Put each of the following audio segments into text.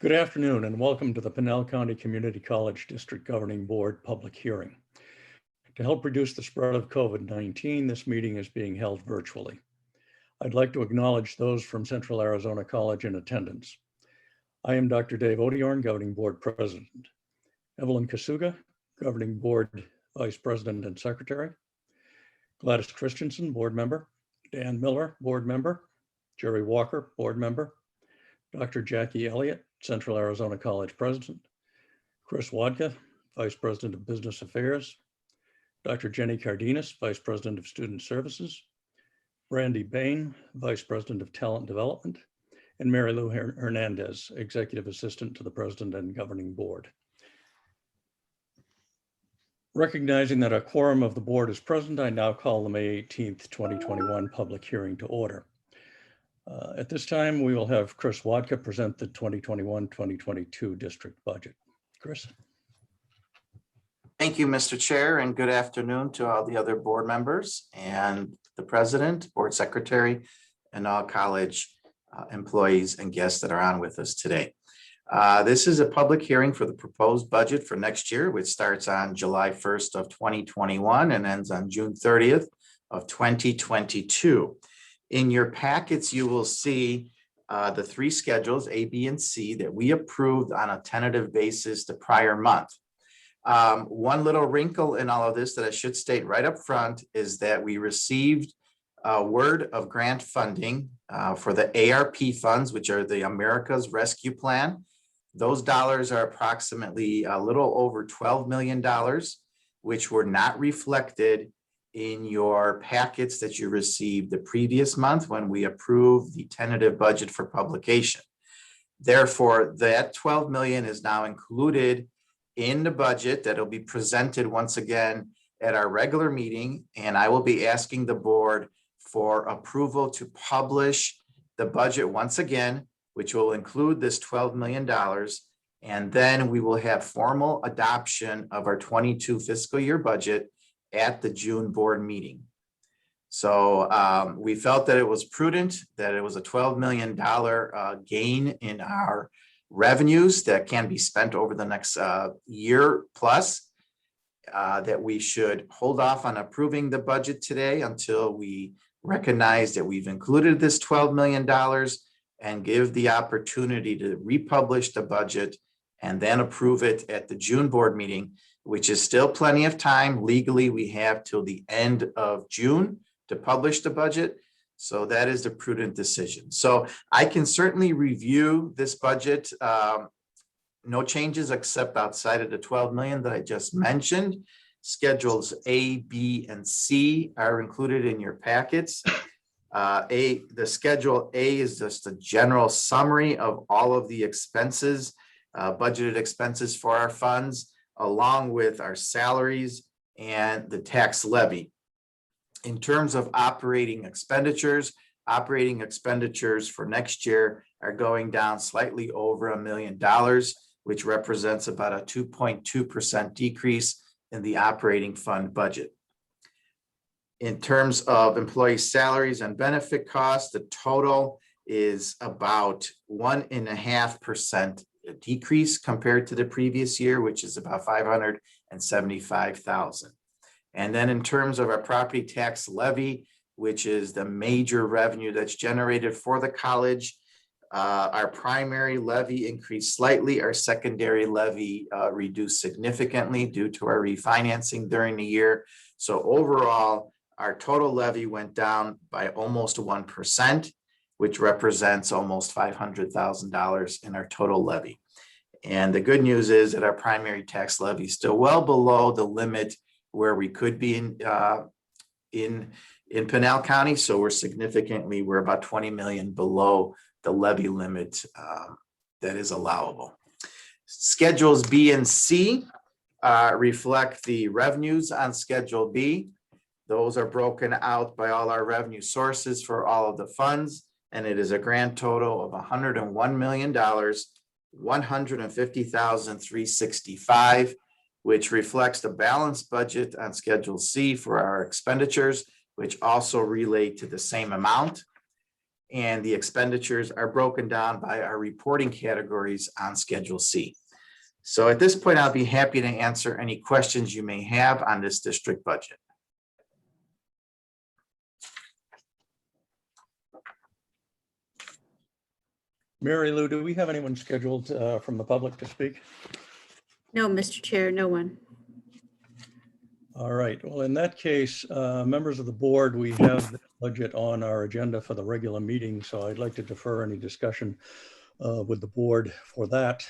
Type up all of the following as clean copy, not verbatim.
Good afternoon and welcome to the Pinal County Community College District Governing Board public hearing. To help reduce the spread of COVID-19, this meeting is being held virtually. I'd like to acknowledge those from Central Arizona College in attendance. I am Dr. Dave Odiorn, Governing Board President. Evelyn Kasuga, Governing Board Vice President and Secretary. Gladys Christensen, Board Member. Dan Miller, Board Member. Jerry Walker, Board Member. Dr. Jackie Elliott, Central Arizona College President. Chris Wadka, Vice President of Business Affairs. Dr. Jenny Cardenas, Vice President of Student Services. Brandy Bain, Vice President of Talent Development. And Mary Lou Hernandez, Executive Assistant to the President and Governing Board. Recognizing that a quorum of the board is present, I now call the May 18th, 2021 public hearing to order. At this time, we will have Chris Wadka present the 2021-2022 district budget. Chris. Thank you, Mr. Chair, and good afternoon to all the other board members and the president, board secretary, and all college employees and guests that are on with us today. This is a public hearing for the proposed budget for next year, which starts on July 1st of 2021 and ends on June 30th of 2022. In your packets, you will see the three schedules, A, B, and C, that we approved on a tentative basis the prior month. One little wrinkle in all of this that I should state right up front is that we received a word of grant funding for the ARP funds, which are the America's Rescue Plan. Those dollars are approximately a little over $12 million, which were not reflected in your packets that you received the previous month when we approved the tentative budget for publication. Therefore, that 12 million is now included in the budget that will be presented once again at our regular meeting, and I will be asking the board for approval to publish the budget once again, which will include this $12 million, and then we will have formal adoption of our 22 fiscal year budget at the June board meeting. So we felt that it was prudent, that it was a $12 million gain in our revenues that can be spent over the next year plus, that we should hold off on approving the budget today until we recognize that we've included this $12 million and give the opportunity to republish the budget and then approve it at the June board meeting, which is still plenty of time. Legally, we have till the end of June to publish the budget. So that is the prudent decision. So I can certainly review this budget. No changes except outside of the 12 million that I just mentioned. Schedules A, B, and C are included in your packets. The schedule A is just a general summary of all of the expenses, budgeted expenses for our funds, along with our salaries and the tax levy. In terms of operating expenditures for next year are going down slightly over $1 million, which represents about a 2.2% decrease in the operating fund budget. In terms of employee salaries and benefit costs, the total is about 1.5% decrease compared to the previous year, which is about $575,000. And then in terms of our property tax levy, which is the major revenue that's generated for the college, our primary levy increased slightly. Our secondary levy reduced significantly due to our refinancing during the year. So overall, our total levy went down by almost 1%, which represents almost $500,000 in our total levy. And the good news is that our primary tax levy is still well below the limit where we could be in Pinal County. So we're about 20 million below the levy limit that is allowable. Schedules B and C reflect the revenues on Schedule B. Those are broken out by all our revenue sources for all of the funds, and it is a grand total of $101,150,365, which reflects the balanced budget on Schedule C for our expenditures, which also relate to the same amount. and the expenditures are broken down by our reporting categories on Schedule C. So at this point, I'll be happy to answer any questions you may have on this district budget. Mary Lou, do we have anyone scheduled from the public to speak? No, Mr. Chair, no one. All right. Well, in that case, members of the board, we have the budget on our agenda for the regular meeting, so I'd like to defer any discussion with the board for that,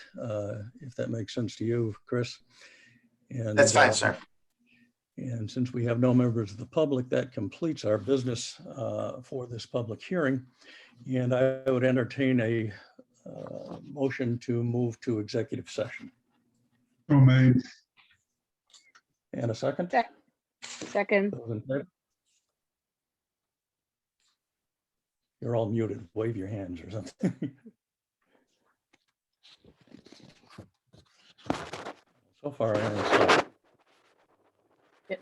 if that makes sense to you, Chris. And, That's fine, sir. And since we have no members of the public, that completes our business for this public hearing. And I would entertain a motion to move to executive session. So made. And a second? Second. Those in favor? You're all muted. Wave your hands or something. So far, I only saw Yep.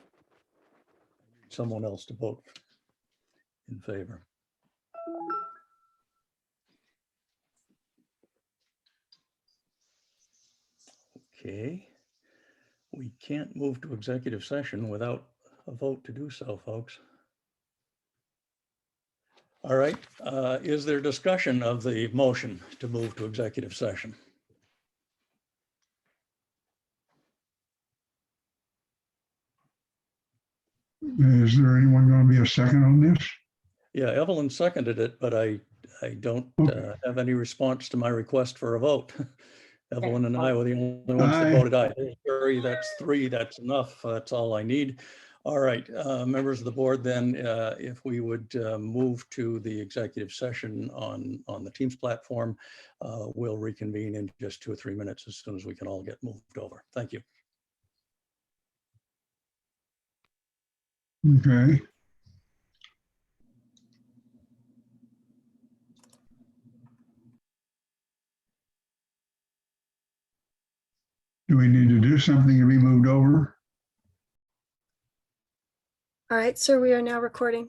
someone else to vote in favor. Okay. We can't move to executive session without a vote to do so, folks. All right. Is there discussion of the motion to move to executive session? Is there anyone going to be a second on this? Yeah, Evelyn seconded it, but I don't have any response to my request for a vote. Evelyn and I were the only ones that Aye. voted aye. There's Jerry, that's 3, that's enough. That's all I need. All right, members of the board, then, if we would move to the executive session on the Teams platform, we'll reconvene in just 2 or 3 minutes as soon as we can all get moved over. Thank you. Okay. Do we need to do something to be moved over? All right, sir, we are now recording.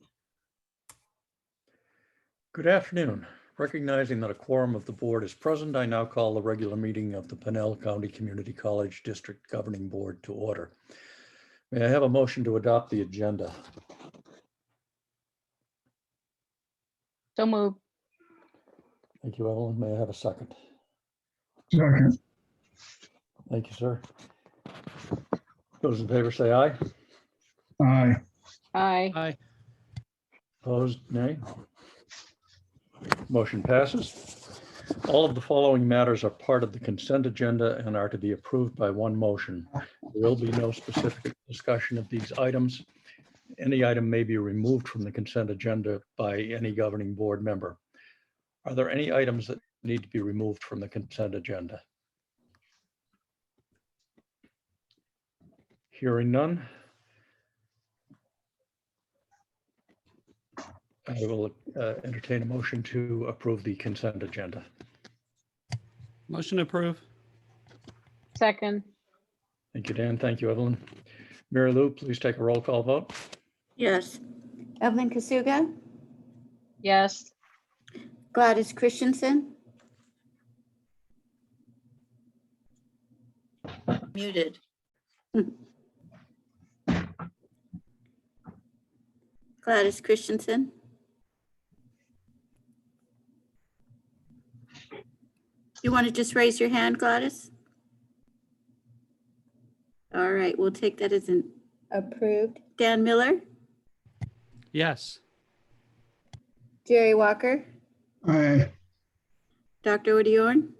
Good afternoon. Recognizing that a quorum of the board is present, I now call the regular meeting of the Pinell County Community College District Governing Board to order. May I have a motion to adopt the agenda? So moved. Thank you, Evelyn. May I have a second? Second. Thank you, sir. Those in favor say aye. Aye. Aye. Opposed, nay. Motion passes. All of the following matters are part of the consent agenda and are to be approved by one motion. There will be no specific discussion of these items. Any item may be removed from the consent agenda by any governing board member. Are there any items that need to be removed from the consent agenda? Hearing none. I will entertain a motion to approve the consent agenda. Motion to approve. Second. Thank you, Dan. Thank you, Evelyn. Mary Lou, please take a roll call vote. Yes. Evelyn Kasuga, Yes. Gladys Christensen. Muted. Gladys Christensen. You want to just raise your hand, Gladys? All right, we'll take that as an approved. Dan Miller, Yes. Jerry Walker, Aye. Dr. Woody Orn.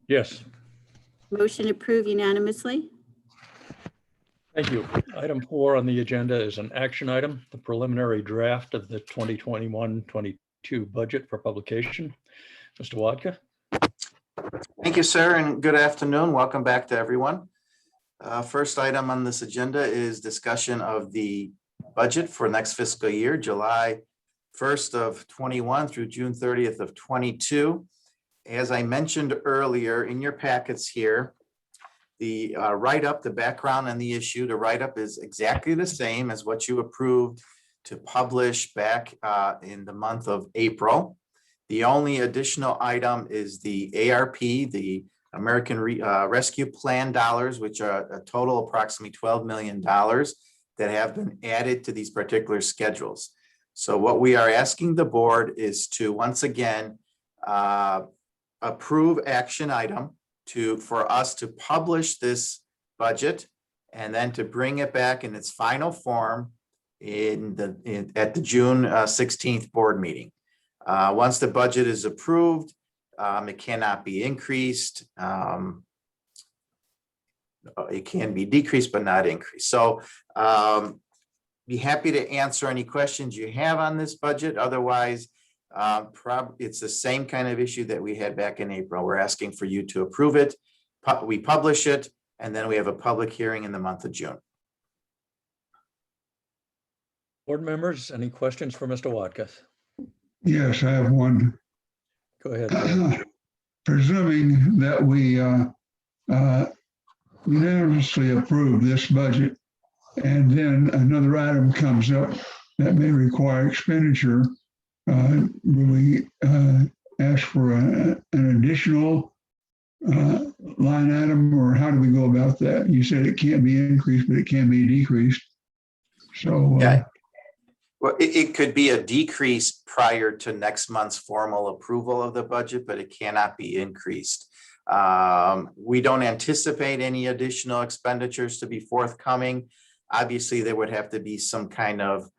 Yes, Motion approved unanimously. thank you. Item 4 on the agenda is an action item, the preliminary draft of the 2021-22 budget for publication. Mr. Wadka? Thank you, sir, and good afternoon. Welcome back to everyone. First item on this agenda is discussion of the budget for next fiscal year, July 1st of 21 through June 30th of 22. As I mentioned earlier in your packets here, the write-up, the background and the issue, the write-up is exactly the same as what you approved to publish back in the month of April. The only additional item is the ARP, the American Rescue Plan dollars, which are a total approximately $12 million that have been added to these particular schedules. So what we are asking the board is to once again approve action item for us to publish this budget and then to bring it back in its final form at the June 16th board meeting. Once the budget is approved, it cannot be increased. It can be decreased, but not increased. So be happy to answer any questions you have on this budget. Otherwise, it's the same kind of issue that we had back in April. We're asking for you to approve it. We publish it, and then we have a public hearing in the month of June. Board members, any questions for Mr. Watkins? Yes, I have one. Go ahead. Bill. Presuming that we unanimously approve this budget, and then another item comes up that may require expenditure, will we ask for an additional line item, or how do we go about that? You said it can't be increased, but it can be decreased. So Yeah. Well, it could be a decrease prior to next month's formal approval of the budget, but it cannot be increased. We don't anticipate any additional expenditures to be forthcoming. Obviously, there would have to be some kind of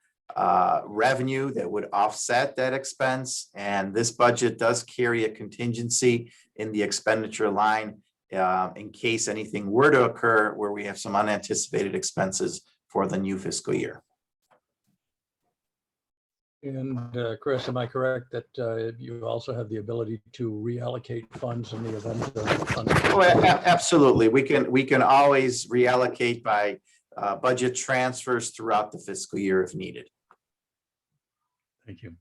revenue that would offset that expense. And this budget does carry a contingency in the expenditure line in case anything were to occur where we have some unanticipated expenses for the new fiscal year. And Chris, am I correct that you also have the ability to reallocate funds in the event of? Oh, absolutely. We can always reallocate by budget transfers throughout the fiscal year if needed. Thank you.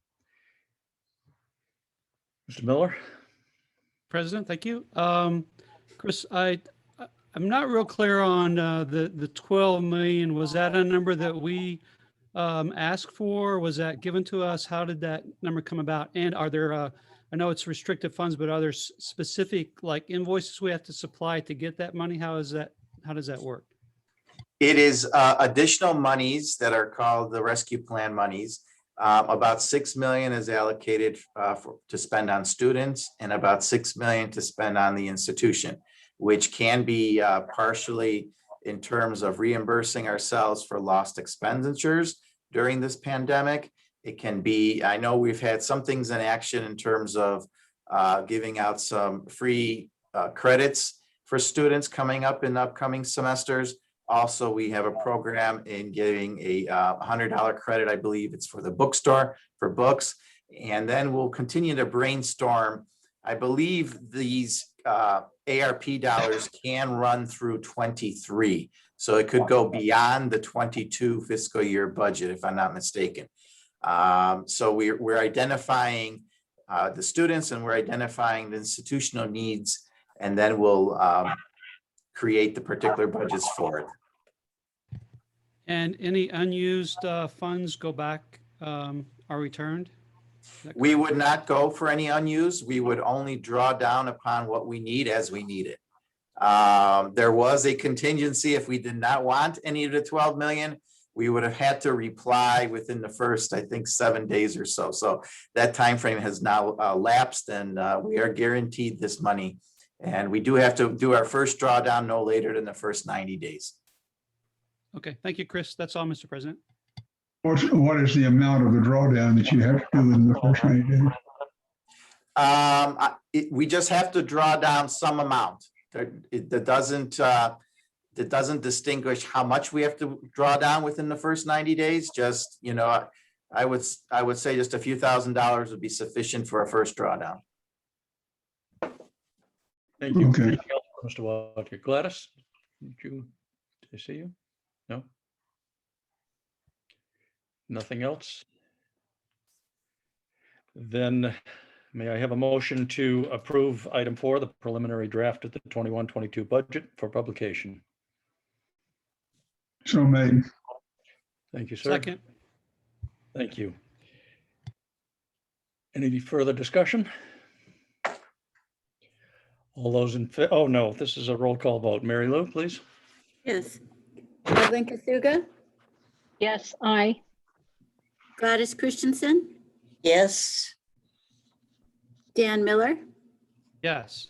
Mr. Miller? President, thank you. Chris, I'm not real clear on the 12 million. Was that a number that we asked for? Was that given to us? How did that number come about? And are there, I know it's restricted funds, but are there specific like invoices we have to supply to get that money? How does that work? It is additional monies that are called the rescue plan monies. About 6 million is allocated to spend on students and about 6 million to spend on the institution, which can be partially in terms of reimbursing ourselves for lost expenditures during this pandemic. It can be, I know we've had some things in action in terms of giving out some free credits for students coming up in upcoming semesters. Also, we have a program in giving a $100 credit. I believe it's for the bookstore for books. And then we'll continue to brainstorm. I believe these ARP dollars can run through 23. So it could go beyond the 22 fiscal year budget, if I'm not mistaken. So we're identifying the students and we're identifying the institutional needs, and then we'll create the particular budgets for it. And any unused funds go back, are returned? We would not go for any unused. We would only draw down upon what we need as we need it. There was a contingency if we did not want any of the 12 million, we would have had to reply within the first, I think, 7 days or so. So that time frame has now lapsed, and we are guaranteed this money. And we do have to do our first drawdown no later than the first 90 days. Okay, thank you, Chris. That's all, Mr. President. what is the amount of the drawdown that you have to do in the first 90 days? We just have to draw down some amount. That doesn't distinguish how much we have to draw down within the first 90 days. Just, you know, I would say just a few $1,000s would be sufficient for a first drawdown. Thank you. Okay. Anything else for Mr. Walker? Gladys, did I see you? No? Nothing else? Then may I have a motion to approve item 4, the preliminary draft of the 21-22 budget for publication? So made. Thank you, sir. Second, Thank you. Any further discussion? All those oh no, this is a roll call vote. Mary Lou, please. Yes. Evelyn Kasuga, Yes, aye. Gladys Christensen, Yes. Dan Miller, Yes.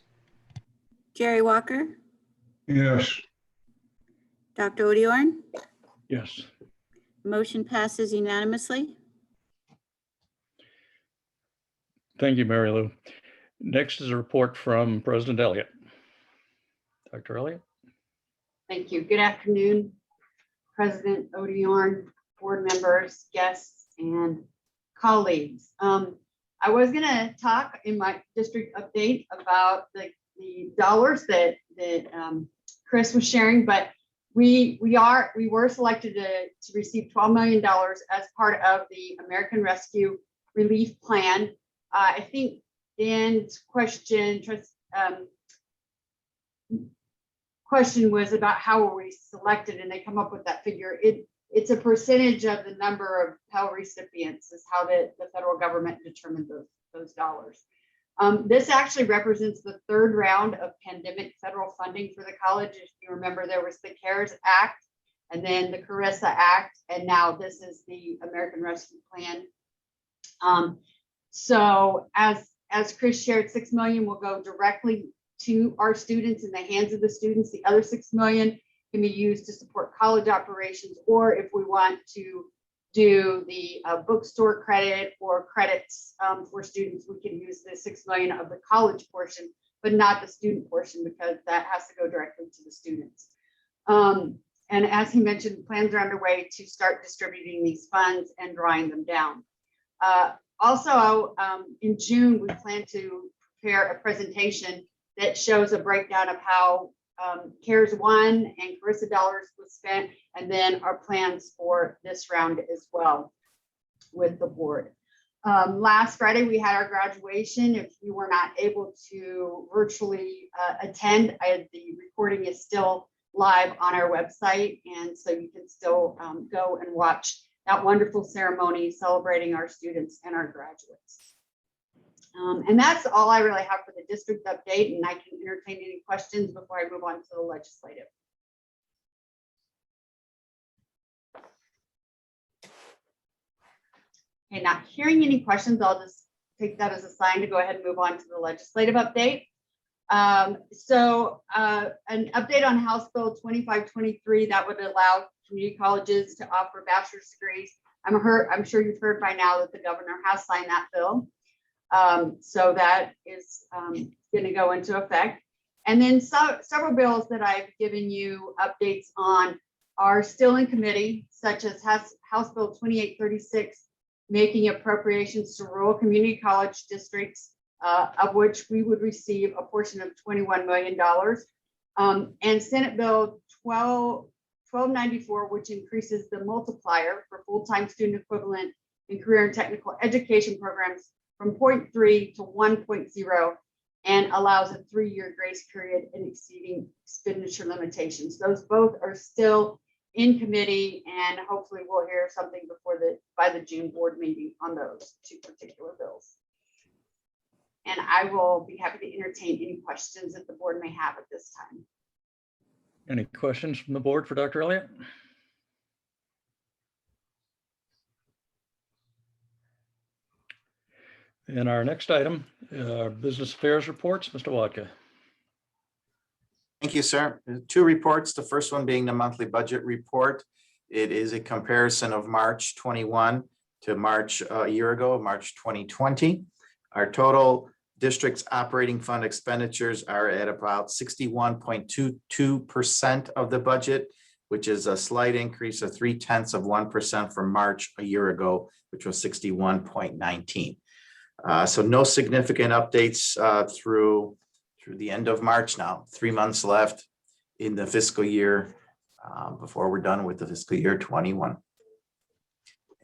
Jerry Walker, yes, Dr. Odiorn. Yes. Motion passes unanimously. Thank you, Mary Lou. Next is a report from President Elliott. Dr. Elliott? Thank you. Good afternoon, President Odiorn, board members, guests, and colleagues. I was going to talk in my district update about the dollars that Chris was sharing, but we were selected to receive $12 million as part of the American Rescue Relief Plan. I think Dan's question was about how were we selected, and they come up with that figure. It's a percentage of the number of Pell recipients is how the federal government determined those dollars. This actually represents the third round of pandemic federal funding for the college. If you remember, there was the CARES Act, and then the Carissa Act, and now this is the American Rescue Plan. So as Chris shared, $6 million will go directly to our students, in the hands of the students. The other $6 million can be used to support college operations, or if we want to do the bookstore credit or credits for students, we can use the $6 million of the college portion, but not the student portion, because that has to go directly to the students. And as he mentioned, plans are underway to start distributing these funds and drawing them down. Also, in June, we plan to prepare a presentation that shows a breakdown of how CARES 1 and Carissa dollars was spent, and then our plans for this round as well with the board. Last Friday, we had our graduation. If you were not able to virtually attend, the recording is still live on our website, and so you can still go and watch that wonderful ceremony celebrating our students and our graduates. And that's all I really have for the district update, and I can entertain any questions before I move on to the legislative. Okay, not hearing any questions, I'll just take that as a sign to go ahead and move on to the legislative update. An update on House Bill 2523 that would allow community colleges to offer bachelor's degrees. I'm sure you've heard by now that the governor has signed that bill. So that is going to go into effect. And then several bills that I've given you updates on are still in committee, such as House Bill 2836, making appropriations to rural community college districts, of which we would receive a portion of $21 million. And Senate Bill 1294, which increases the multiplier for full-time student equivalent in career and technical education programs from 0.3 to 1.0, and allows a 3-year grace period in exceeding expenditure limitations. Those both are still in committee, and hopefully we'll hear something by the June board meeting on those two particular bills. And I will be happy to entertain any questions that the board may have at this time. Any questions from the board for Dr. Elliott? And our next item, business affairs reports, Mr. Wadka. Thank you, sir. 2 reports. The first one being the monthly budget report. It is a comparison of March 21 to March a year ago, March 2020. Our total district's operating fund expenditures are at about 61.22% of the budget, which is a slight increase of 0.3% from March a year ago, which was 61.19. So no significant updates through the end of March now. 3 months left in the fiscal year before we're done with the fiscal year 21.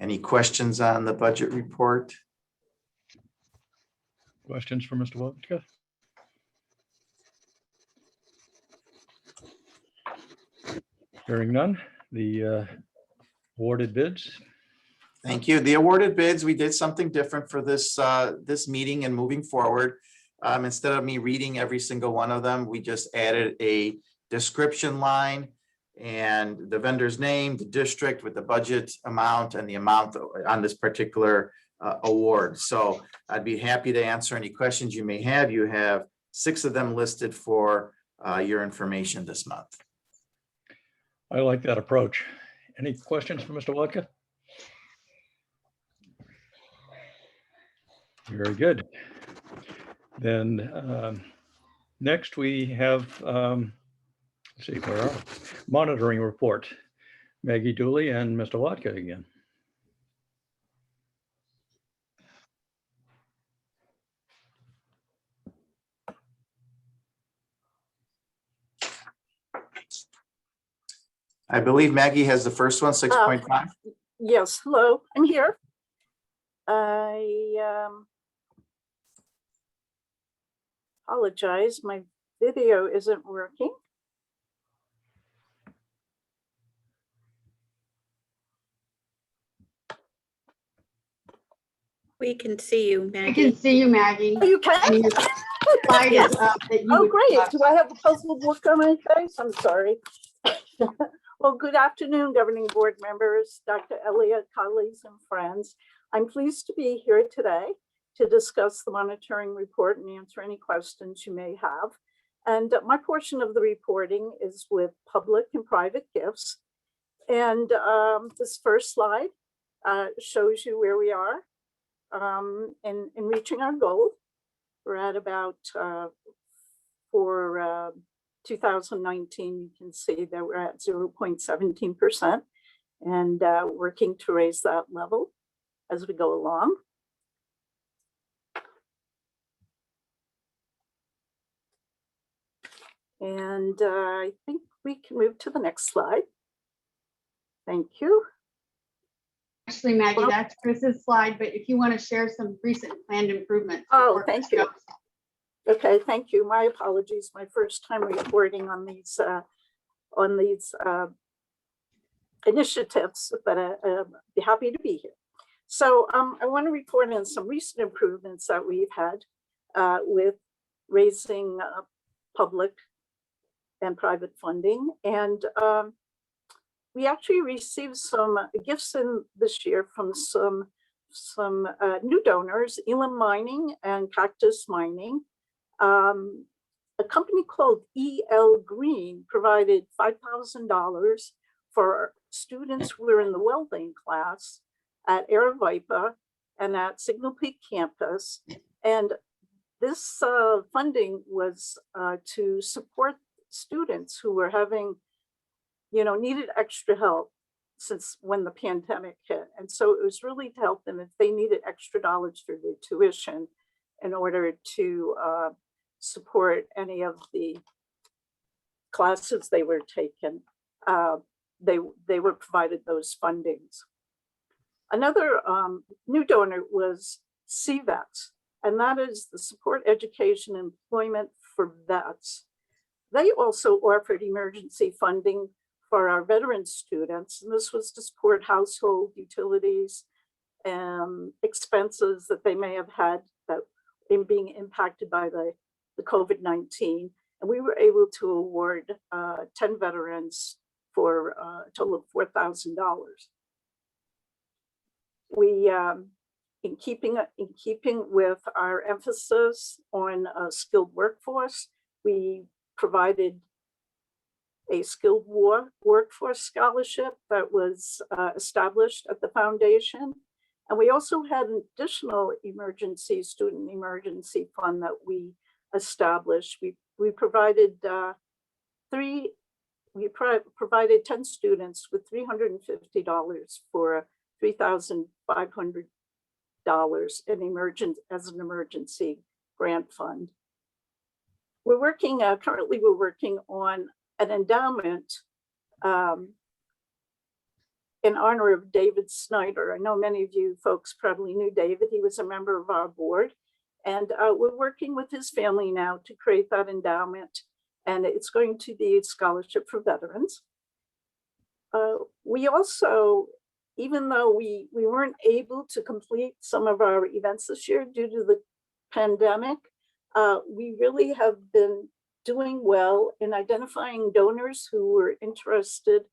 Any questions on the budget report? Questions for Mr. Wadka? Hearing none, the awarded bids. Thank you. The awarded bids, we did something different for this meeting and moving forward. Instead of me reading every single one of them, we just added a description line and the vendor's name, the district with the budget amount and the amount on this particular award. So I'd be happy to answer any questions you may have. You have 6 of them listed for your information this month. I like that approach. Any questions for Mr. Wadka? Very good. Then next we have, let's see, where are we? Monitoring report. Maggie Dooley and Mr. Wadka again. I believe Maggie has the first one, 6.5. Yes, hello, I'm here. I apologize, my video isn't working. We can see you, I Maggie. can see you, Maggie. Oh, you And can? your slide is up that you Oh, would- great. Do I have a puzzled look on my face? I'm sorry. Well, good afternoon, governing board members, Dr. Elliott, colleagues and friends. I'm pleased to be here today to discuss the monitoring report and answer any questions you may have. And my portion of the reporting is with public and private gifts. And this first slide shows you where we are in reaching our goal. We're at about, for 2019, you can see that we're at 0.17% and working to raise that level as we go along. And I think we can move to the next slide. Thank you. Actually, Maggie, Well- that's Chris's slide, but if you want to share some recent planned improvements. Oh, before thank Chris you. goes. Okay, thank you. My apologies. My first time reporting on these initiatives, but I'd be happy to be here. So I want to report on some recent improvements that we've had with raising public and private funding. And we actually received some gifts in this year from some new donors, Elam Mining and Cactus Mining. A company called EL Green provided $5,000 for students who were in the welding class at Aravaipa and at Signal Peak campus. And this funding was to support students who were having, needed extra help since when the pandemic hit. And so it was really to help them if they needed extra dollars for their tuition in order to support any of the classes they were taking. They were provided those fundings. Another new donor was CVETS, and that is the Support Education Employment for Vets. They also offered emergency funding for our veteran students, and this was to support household utilities and expenses that they may have had that in being impacted by the COVID-19. And we were able to award 10 veterans for a total of $4,000. We, in keeping with our emphasis on a skilled workforce, we provided a skilled workforce scholarship that was established at the foundation. And we also had an additional student emergency fund that we established. We provided provided 10 students with $350 for $3,500 as an emergency grant fund. We're working, currently we're working on an endowment in honor of David Snyder. I know many of you folks probably knew David. He was a member of our board. And we're working with his family now to create that endowment. And it's going to be a scholarship for veterans. We also even though we weren't able to complete some of our events this year due to the pandemic, we really have been doing well in identifying donors who were interested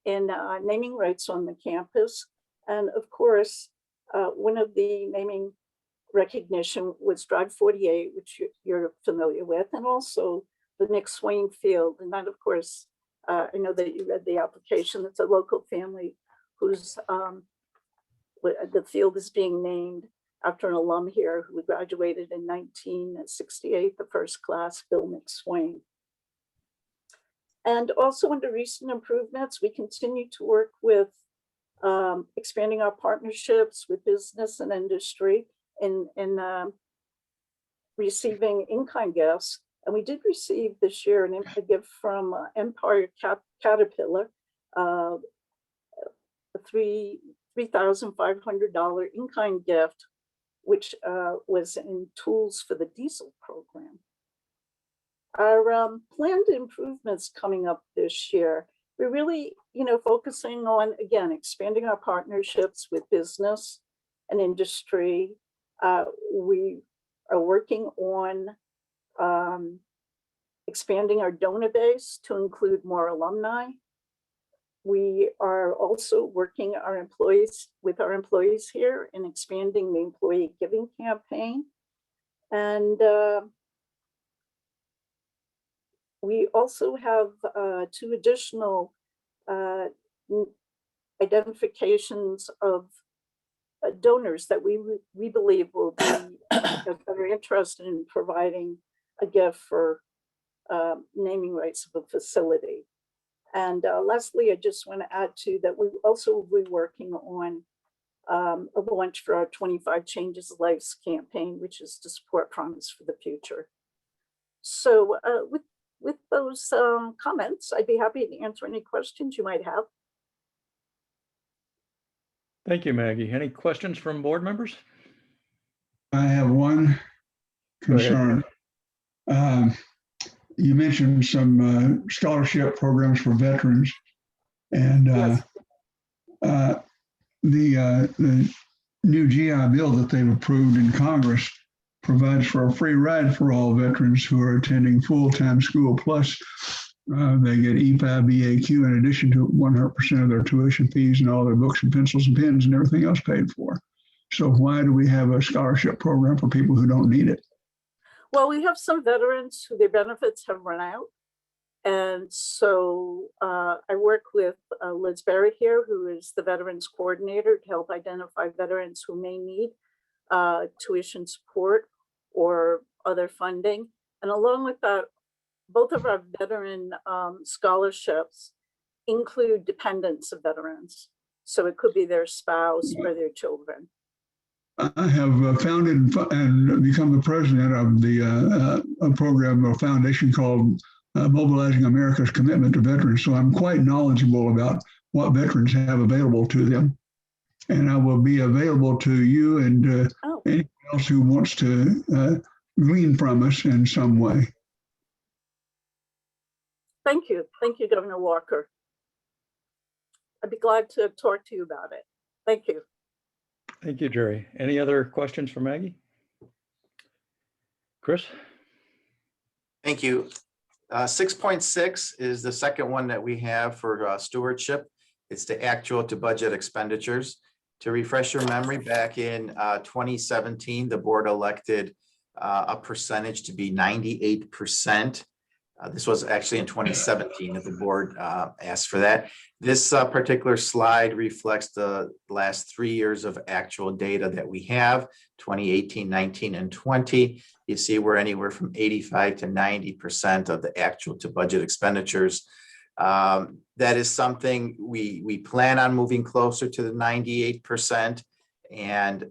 in naming rights on the campus. And of course, one of the naming recognition was Drive 48, which you're familiar with, and also the Nick Swain Field. And that, of course, I know that you read the application. It's a local family whose the field is being named after an alum here who graduated in 1968, the first class, Bill McSwain. And also under recent improvements, we continue to work with expanding our partnerships with business and industry in receiving in-kind gifts. And we did receive this year a gift from Empire Caterpillar, a $3,500 in-kind gift, which was in tools for the diesel program. Our planned improvements coming up this year, we're really, focusing on, again, expanding our partnerships with business and industry. We are working on expanding our donor base to include more alumni. We are also working with our employees here in expanding the employee giving campaign. And we also have 2 additional identifications of donors that we believe will be very interested in providing a gift for naming rights of a facility. And lastly, I just want to add to that we also will be working on a launch for our 25 Changes Lives campaign, which is to support Promise for the Future. So with those comments, I'd be happy to answer any questions you might have. Thank you, Maggie. Any questions from board members? I have one Go ahead. concern. You mentioned some scholarship programs for veterans, and Yes. The new GI Bill that they've approved in Congress provides for a free ride for all veterans who are attending full-time school. Plus, they get EPI, BAQ in addition to 100% of their tuition fees and all their books and pencils and pens and everything else paid for. So why do we have a scholarship program for people who don't need it? Well, we have some veterans who their benefits have run out. And so I work with Liz Barrett here, who is the Veterans Coordinator, to help identify veterans who may need tuition support or other funding. And along with that, both of our veteran scholarships include dependents of veterans. So it could be their spouse or their children. I have founded and become the president of a program, a foundation called Mobilizing America's Commitment to Veterans. So I'm quite knowledgeable about what veterans have available to them. And I will be available to you and anyone else who wants to glean from us in some way. Thank you. Thank you, Governor Walker. I'd be glad to talk to you about it. Thank you. Thank you, Jerry. Any other questions for Maggie? Chris? Thank you. 6.6 is the second one that we have for stewardship. It's the actual to budget expenditures. To refresh your memory, back in 2017, the board elected a percentage to be 98%. This was actually in 2017 that the board asked for that. This particular slide reflects the last 3 years of actual data that we have, 2018, 19, and 20. You see we're anywhere from 85 to 90% of the actual to budget expenditures. That is something we plan on moving closer to the 98%. And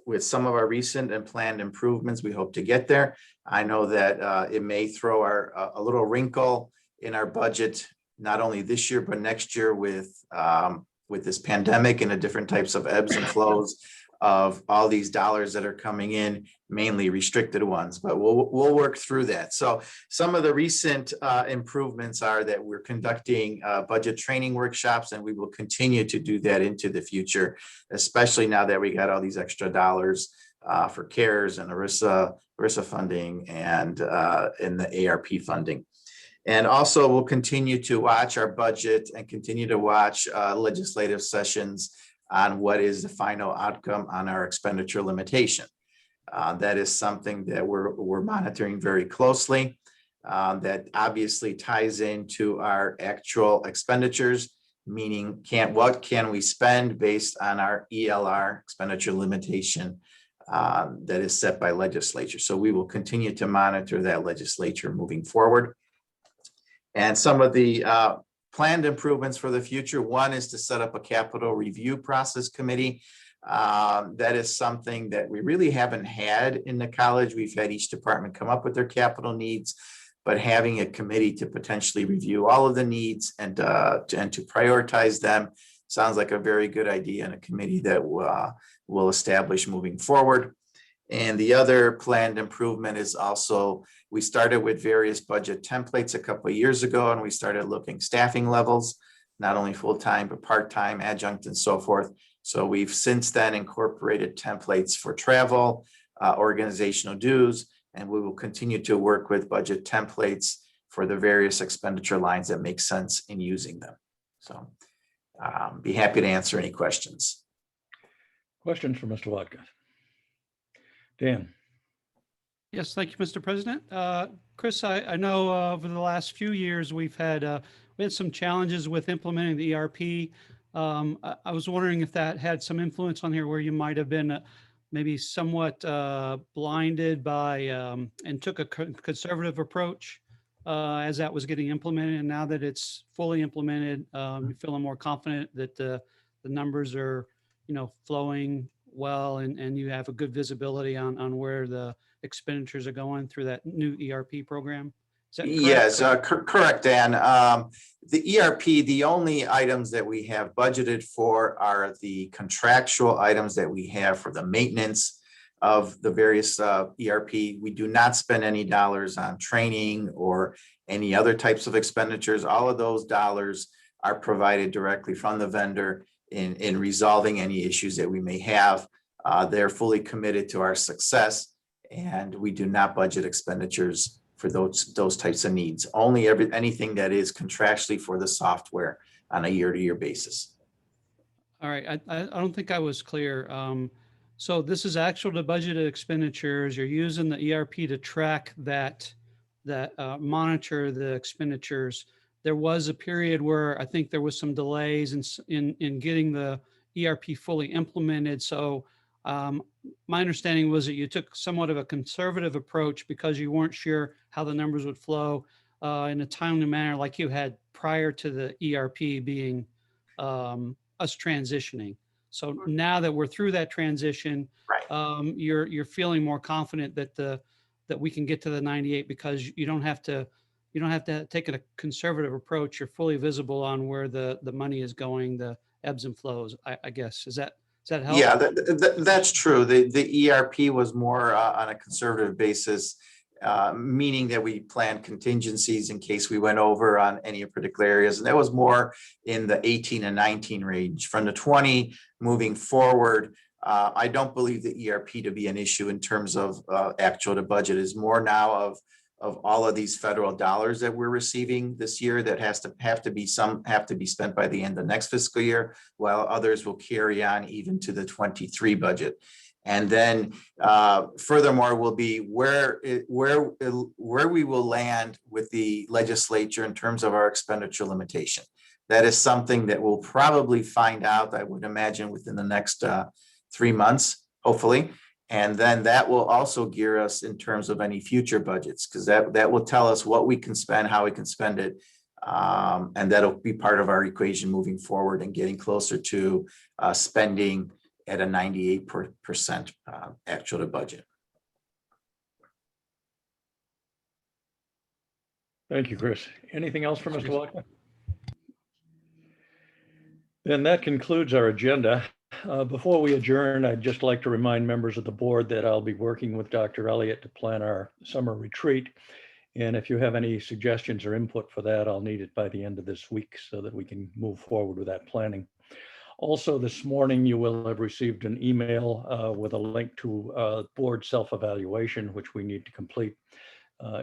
with some of our recent and planned improvements, we hope to get there. I know that it may throw a little wrinkle in our budget, not only this year, but next year with this pandemic and the different types of ebbs and flows of all these dollars that are coming in, mainly restricted ones, but we'll work through that. So some of the recent improvements are that we're conducting budget training workshops, and we will continue to do that into the future, especially now that we got all these extra dollars for CARES and ERISA funding and in the ARP funding. And also we'll continue to watch our budget and continue to watch legislative sessions on what is the final outcome on our expenditure limitation. That is something that we're monitoring very closely. That obviously ties into our actual expenditures, meaning what can we spend based on our ELR expenditure limitation that is set by legislature. So we will continue to monitor that legislature moving forward. And some of the planned improvements for the future, one is to set up a capital review process committee. That is something that we really haven't had in the college. We've had each department come up with their capital needs, but having a committee to potentially review all of the needs and to prioritize them sounds like a very good idea, and a committee that will establish moving forward. And the other planned improvement is also, we started with various budget templates a couple of years ago, and we started looking staffing levels, not only full-time, but part-time, adjunct, and so forth. So we've since then incorporated templates for travel, organizational dues, and we will continue to work with budget templates for the various expenditure lines that make sense in using them. So be happy to answer any questions. Questions for Mr. Watka? Dan? Yes, thank you, Mr. President. Chris, I know over the last few years, we had some challenges with implementing the ERP. I was wondering if that had some influence on here, where you might have been maybe somewhat blinded by and took a conservative approach as that was getting implemented. And now that it's fully implemented, you're feeling more confident that the numbers are, flowing well, and you have a good visibility on where the expenditures are going through that new ERP program. Is that correct? Yes, correct, Dan. The ERP, the only items that we have budgeted for are the contractual items that we have for the maintenance of the various ERP. We do not spend any dollars on training or any other types of expenditures. All of those dollars are provided directly from the vendor in resolving any issues that we may have. They're fully committed to our success, and we do not budget expenditures for those types of needs. Only anything that is contractually for the software on a year-to-year basis. All right, I don't think I was clear. So this is actual to budgeted expenditures. You're using the ERP to track that monitor the expenditures. There was a period where I think there was some delays in getting the ERP fully implemented. So my understanding was that you took somewhat of a conservative approach because you weren't sure how the numbers would flow in a timely manner, like you had prior to the ERP being us transitioning. So now that we're through that transition, Right. You're feeling more confident that we can get to the 98 because you don't have to take a conservative approach. You're fully visible on where the money is going, the ebbs and flows, I guess. Does that help? Yeah, that's true. The ERP was more on a conservative basis, meaning that we planned contingencies in case we went over on any particular areas. And that was more in the 18 and 19 range. From the 20 moving forward, I don't believe the ERP to be an issue in terms of actual to budget. Is more now of all of these federal dollars that we're receiving this year that have to be spent by the end of next fiscal year, while others will carry on even to the 23 budget. And then furthermore will be where we will land with the legislature in terms of our expenditure limitation. That is something that we'll probably find out, I would imagine, within the next 3 months, hopefully. And then that will also gear us in terms of any future budgets, because that will tell us what we can spend, how we can spend it. And that'll be part of our equation moving forward and getting closer to spending at a 98% actual to budget. Thank you, Chris. Anything else from Mr. Watka? Then that concludes our agenda. Before we adjourn, I'd just like to remind members of the board that I'll be working with Dr. Elliott to plan our summer retreat. And if you have any suggestions or input for that, I'll need it by the end of this week so that we can move forward with that planning. Also, this morning, you will have received an email with a link to board self-evaluation, which we need to complete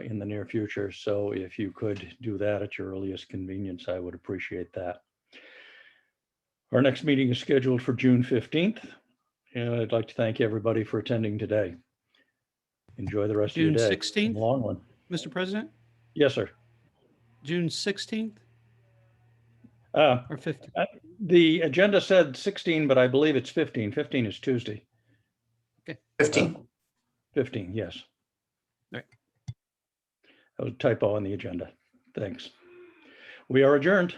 in the near future. So if you could do that at your earliest convenience, I would appreciate that. Our next meeting is scheduled for June 15th, and I'd like to thank everybody for attending today. Enjoy the rest June of your day. 16th? Long one. Mr. President, Yes, sir. June 16th Uh, or 15th? The agenda said 16, but I believe it's 15. 15 is Tuesday. 15. 15, yes. Right. That was a typo on the agenda. Thanks. We are adjourned.